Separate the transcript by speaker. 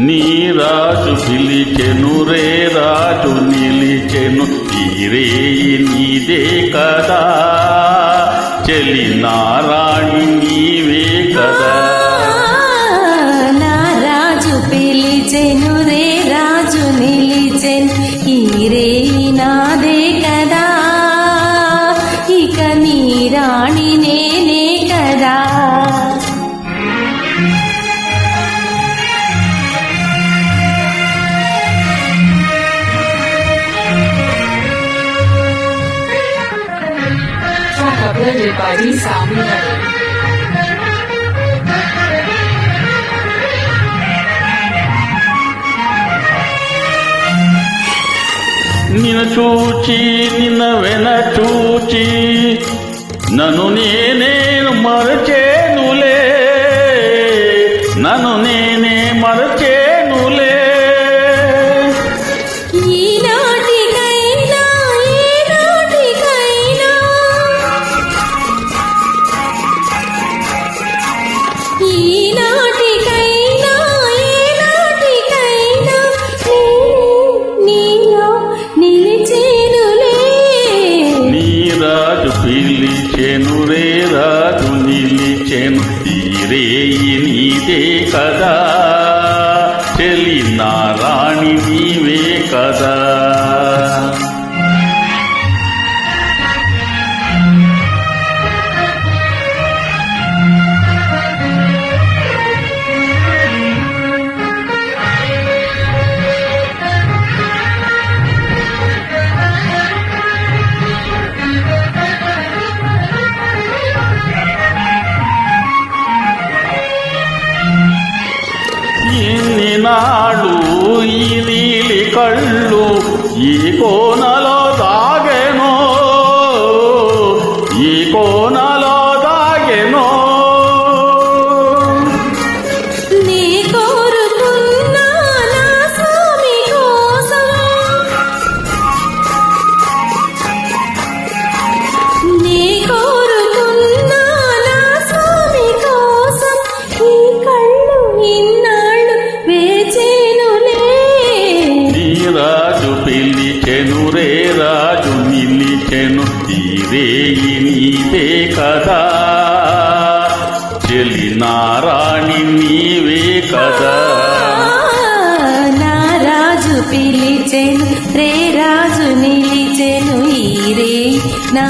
Speaker 1: నీ రాజు పిలిచెను రే రాజు నిలిచెను తీరేయి నీదే కదా చెలి నారాణి నీవే కదా.
Speaker 2: నా రాజు పిలిచెను రే రాజు నిలిచెను తీరేయి నాదే కదా ఇక నీ రాణి నేనే కదా.
Speaker 3: Uploaded by D-Sound Reloaded.
Speaker 1: నిన్ను చూచి నిన్న వెన చూచి నన్ను నేనే మరచేనులే నన్ను నేనే మరచేనులే. పిలిచెను రే రాజు నిలిచెను తీరేయి నీదే కదా చెలి నారాణి నీవే కదా. నాడు ఈ నీలి కళ్ళు ఈ కోనలో దాగెనో ఈ కోనలో దాగెనో.
Speaker 2: నీ కోరుకున్నా నా స్వామి కోసం నీ కోరుకున్నా నా స్వామి కోసం ఈ కళ్ళు ఇన్నాళ్ళు వేచేనులే.
Speaker 1: నీ రాజు పిలిచెను రే రాజు నిలిచెను తీరేయి నీదే కదా చెలి నారాణి నీవే కదా.
Speaker 2: నా రాజు పిలిచెను రే రాజు నిలిచెను ఈరే నా